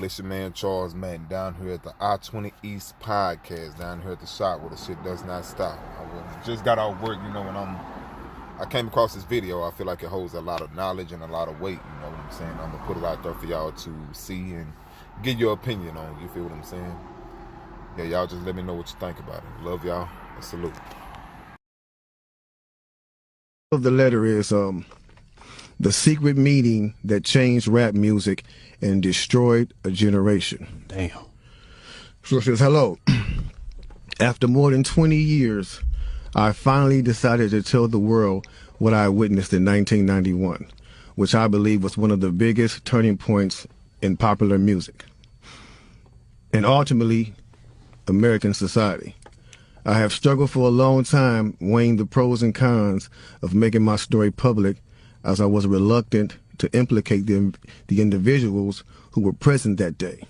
It's your man Charles Madden down here at the I-20 East podcast, down here at the shop where the shit does not stop. Just got off work, when I came across this video. I feel like it holds a lot of knowledge and a lot of weight, you know what I'm saying? I'm gonna put it out there for y'all to see and get your opinion on, you feel what I'm saying? Yeah, y'all just let me know what you think about it. Love y'all, and salute. The letter is the secret meeting that changed rap music and destroyed a generation. Damn. So it says, hello. After more than 20 years, I finally decided to tell the world what I witnessed in 1991, which I believe was one of the biggest turning points in popular music and ultimately American society. I have struggled for a long time weighing the pros and cons of making my story public, as I was reluctant to implicate the individuals who were present that day.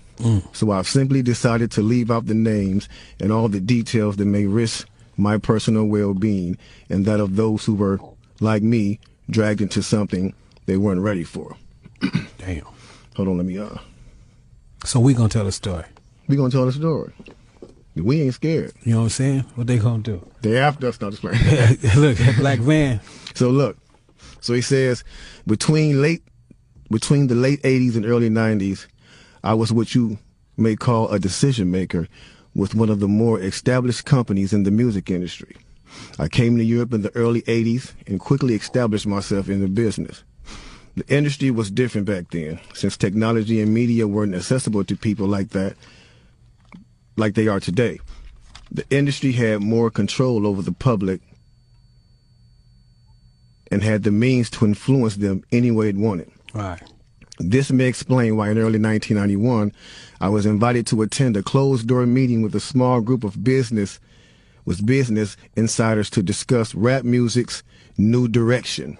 So I've simply decided to leave out the names and all the details that may risk my personal well-being and that of those who were, like me, dragged into something they weren't ready for. Damn. Hold on, let me So we gonna tell the story. We gonna tell the story. We ain't scared. You know what I'm saying? What they gonna do? They after us, not just playing. Look, that black van. So look, so he says, between the late 80s and early 90s, I was what you may call a decision maker with one of the more established companies in the music industry. I came to Europe in the early 80s and quickly established myself in the business. The industry was different back then, since technology and media weren't accessible to people like that, like they are today. The industry had more control over the public and had the means to influence them any way it wanted. Right. This may explain why in early 1991, I was invited to attend a closed-door meeting with a small group of business insiders to discuss rap music's new direction.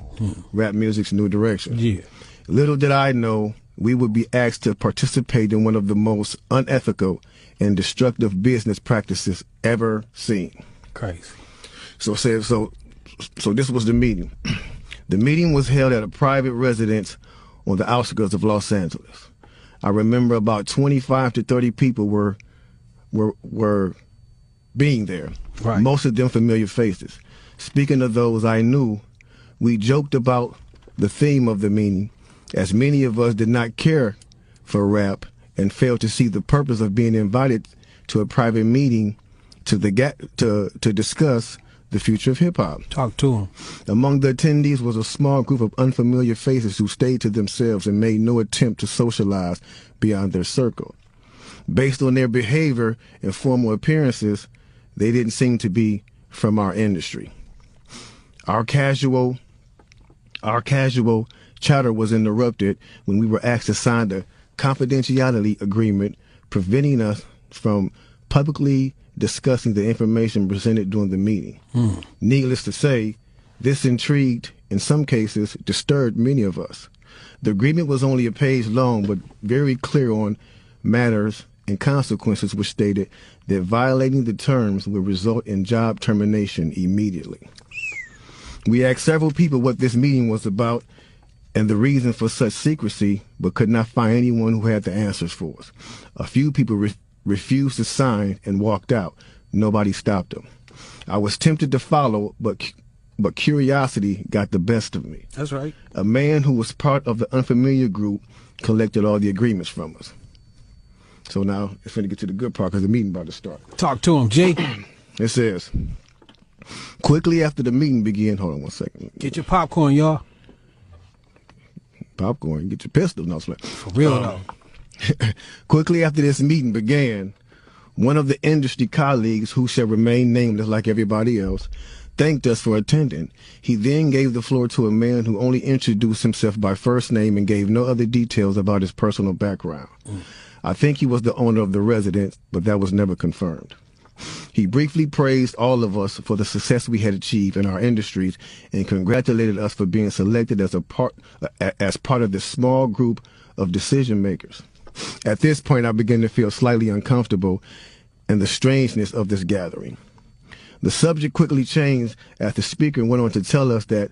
Rap music's new direction. Yeah. Little did I know we would be asked to participate in one of the most unethical and destructive business practices ever seen. Crazy. So this was the meeting. The meeting was held at a private residence on the outskirts of Los Angeles. I remember about 25 to 30 people were being there. Right. Most of them familiar faces. Speaking of those I knew, we joked about the theme of the meeting, as many of us did not care for rap and failed to see the purpose of being invited to a private meeting to discuss the future of hip-hop. Talk to him. Among the attendees was a small group of unfamiliar faces who stayed to themselves and made no attempt to socialize beyond their circle. Based on their behavior and formal appearances, they didn't seem to be from our industry. Our casual chatter was interrupted when we were asked to sign the confidentiality agreement, preventing us from publicly discussing the information presented during the meeting. Needless to say, this intrigued, in some cases, disturbed many of us. The agreement was only a page long, but very clear on matters and consequences, which stated that violating the terms would result in job termination immediately. We asked several people what this meeting was about and the reason for such secrecy, but could not find anyone who had the answers for us. A few people refused to sign and walked out. Nobody stopped them. I was tempted to follow, but curiosity got the best of me. That's right. A man who was part of the unfamiliar group collected all the agreements from us. So now it's going to get to the good part because the meeting about to start. Talk to him, G. It says, quickly after the meeting began, hold on one second. Get your popcorn, y'all. Popcorn, get your pistol. No, for real though. Quickly after this meeting began, one of the industry colleagues, who shall remain nameless like everybody else, thanked us for attending. He then gave the floor to a man who only introduced himself by first name and gave no other details about his personal background. I think he was the owner of the residence, but that was never confirmed. He briefly praised all of us for the success we had achieved in our industries and congratulated us for being selected as part of this small group of decision makers. At this point, I began to feel slightly uncomfortable in the strangeness of this gathering. The subject quickly changed as the speaker went on to tell us that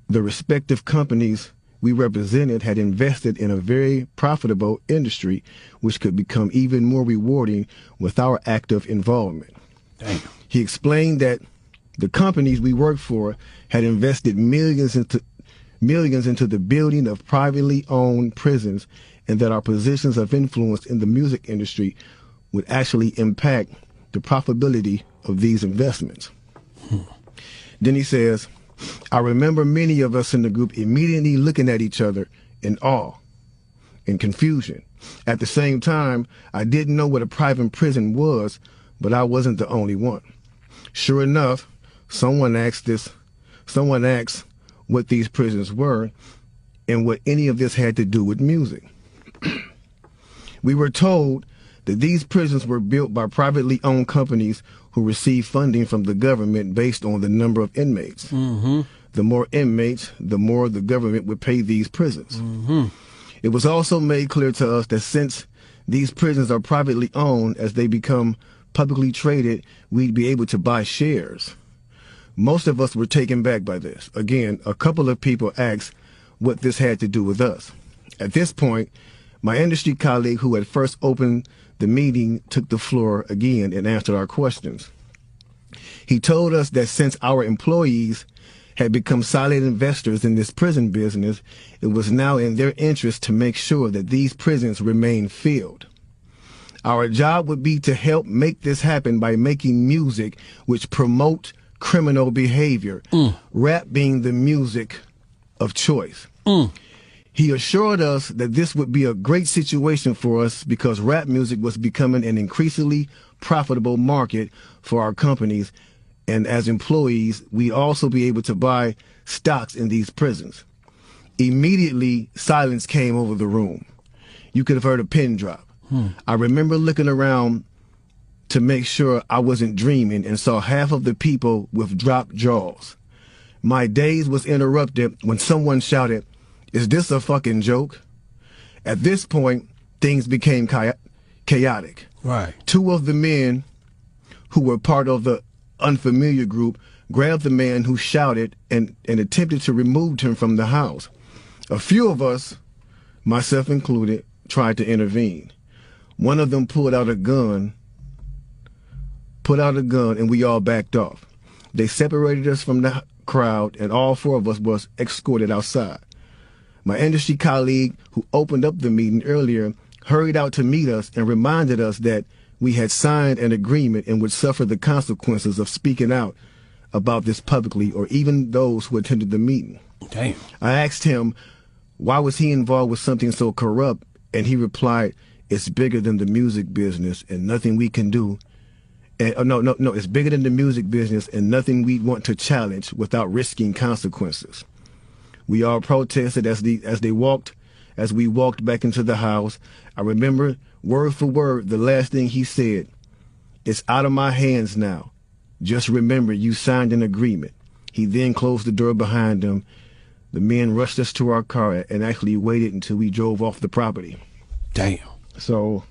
the respective companies we represented had invested in a very profitable industry, which could become even more rewarding with our active involvement. Damn. He explained that the companies we worked for had invested millions into the building of privately owned prisons, and that our positions of influence in the music industry would actually impact the profitability of these investments. Then he says, I remember many of us in the group immediately looking at each other in awe and confusion. At the same time, I didn't know what a private prison was, but I wasn't the only one. Sure enough, someone asked what these prisons were and what any of this had to do with music. We were told that these prisons were built by privately owned companies who received funding from the government based on the number of inmates. Mm-hmm. The more inmates, the more the government would pay these prisons. Mm-hmm. It was also made clear to us that since these prisons are privately owned, as they become publicly traded, we'd be able to buy shares. Most of us were taken back by this. Again, a couple of people asked what this had to do with us. At this point, my industry colleague who had first opened the meeting took the floor again and answered our questions. He told us that since our employees had become silent investors in this prison business, it was now in their interest to make sure that these prisons remain filled. Our job would be to help make this happen by making music which promote criminal behavior, rap being the music of choice. He assured us that this would be a great situation for us because rap music was becoming an increasingly profitable market for our companies, and as employees, we also be able to buy stocks in these prisons. Immediately, silence came over the room. You could have heard a pin drop. I remember looking around to make sure I wasn't dreaming and saw half of the people with dropped jaws. My daze was interrupted when someone shouted, "Is this a fucking joke?" At this point, things became chaotic. Right. Two of the men who were part of the unfamiliar group grabbed the man who shouted and attempted to remove him from the house. A few of us, myself included, tried to intervene. One of them pulled out a gun, and we all backed off. They separated us from the crowd, and all four of us was escorted outside. My industry colleague, who opened up the meeting earlier, hurried out to meet us and reminded us that we had signed an agreement and would suffer the consequences of speaking out about this publicly, or even those who attended the meeting. Damn. I asked him, why was he involved with something so corrupt? And he replied, it's bigger than the music business and nothing we can do. And, no, it's bigger than the music business and nothing we want to challenge without risking consequences. We all protested as we walked back into the house. I remember word for word the last thing he said. It's out of my hands now. Just remember you signed an agreement. He then closed the door behind him. The men rushed us to our car and actually waited until we drove off the property. Damn. So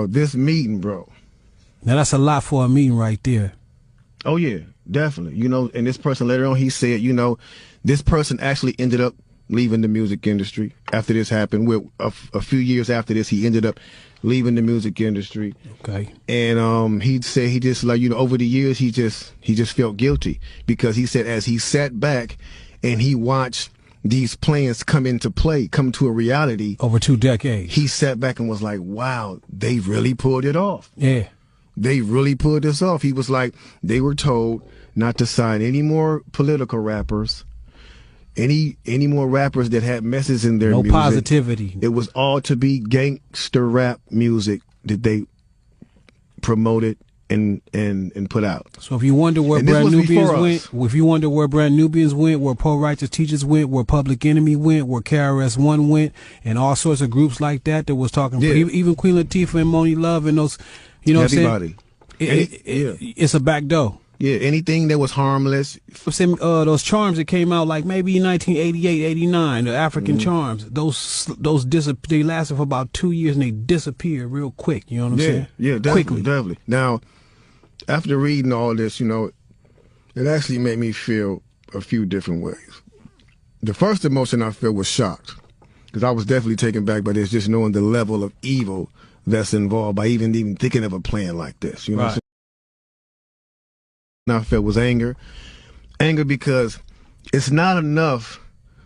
this meeting, bro. Now that's a lot for a meeting right there. Oh yeah, definitely. You know, and this person later on, he said, you know, this person actually ended up leaving the music industry after this happened. A few years after this, he ended up leaving the music industry. Okay. And he said he just, like, you know, over the years he just felt guilty because he said as he sat back and he watched these plans come to a reality Over 2 decades. he sat back and was like, wow, they really pulled it off. Yeah. They really pulled this off. He was like, they were told not to sign any more political rappers, any more rappers that had messages in their music. No positivity. It was all to be gangster rap music that they promoted and put out. So if you wonder where Brand Nubians went, where Pro Righteous Teachers went, where Public Enemy went, where KRS-One went, and all sorts of groups like that was talking, even Queen Latifah and Moni Love and those, you know everybody. what I'm saying? It's a back door. Yeah, anything that was harmless. Those charms that came out like maybe in 1988, 89, the African charms, those they lasted for about 2 years and they disappeared real quick. You know what I'm saying? Yeah, definitely. Now, after reading all this, you know, it actually made me feel a few different ways. The first emotion I felt was shocked, because I was definitely taken back by this, just knowing the level of evil that's involved by even thinking of a plan like this. You know what I'm saying? I felt was anger because it's not enough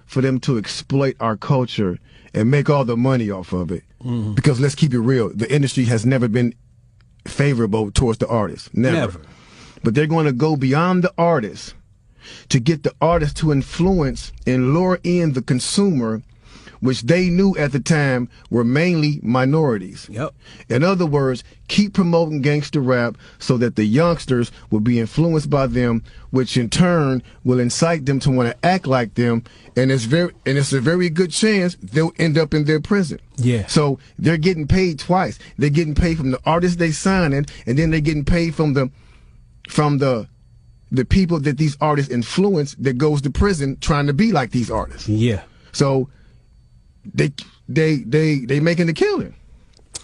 for them to exploit our culture and make all the money off of it. Because let's keep it real, the industry has never been favorable towards the artists. Never. But they're going to go beyond the artists to get the artist to influence and lure in the consumer, which they knew at the time were mainly minorities. Yep. In other words, keep promoting gangster rap so that the youngsters will be influenced by them, which in turn will incite them to want to act like them, and it's a very good chance they'll end up in their prison. Yeah. So they're getting paid twice. They're getting paid from the artists they signing, and then they're getting paid from the people that these artists influence that goes to prison trying to be like these artists. Yeah. So they making a killing.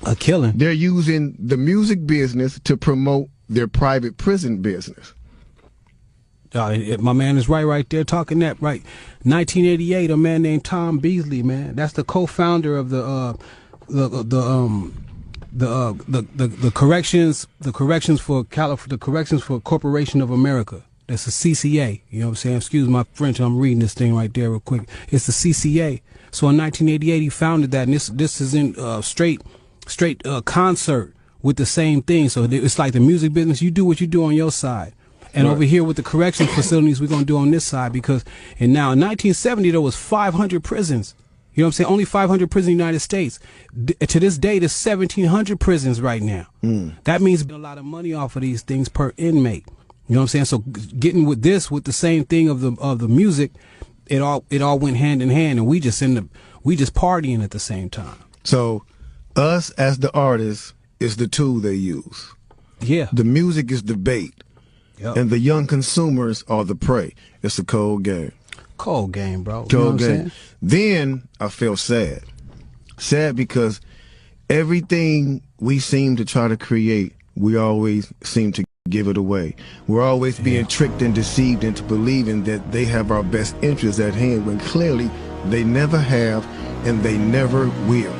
A killing. They're using the music business to promote their private prison business. My man is right there talking that right. 1988, a man named Tom Beasley, man. That's the co-founder of the corrections for Corporation of America. That's the CCA. You know what I'm saying? Excuse my French. I'm reading this thing right there real quick. It's the CCA. So in 1988, he founded that, and this is in straight concert with the same thing. So it's like the music business. You do what you do on your side. And over here with the correction facilities, we're going to do on this side and now in 1970, there was 500 prisons. You know what I'm saying? Only 500 prisons in the United States. To this day, there's 1,700 prisons right now. That means a lot of money off of these things per inmate. You know what I'm saying? So getting with the same thing of the music, it all went hand in hand, and we just partying at the same time. So us as the artists is the tool they use. Yeah. The music is the bait. Yep. And the young consumers are the prey. It's a cold game. Cold game, bro. Cold game. Then I feel sad. Sad because everything we seem to try to create, we always seem to give it away. We're always being tricked and deceived into believing that they have our best interests at hand when clearly they never have and they never will.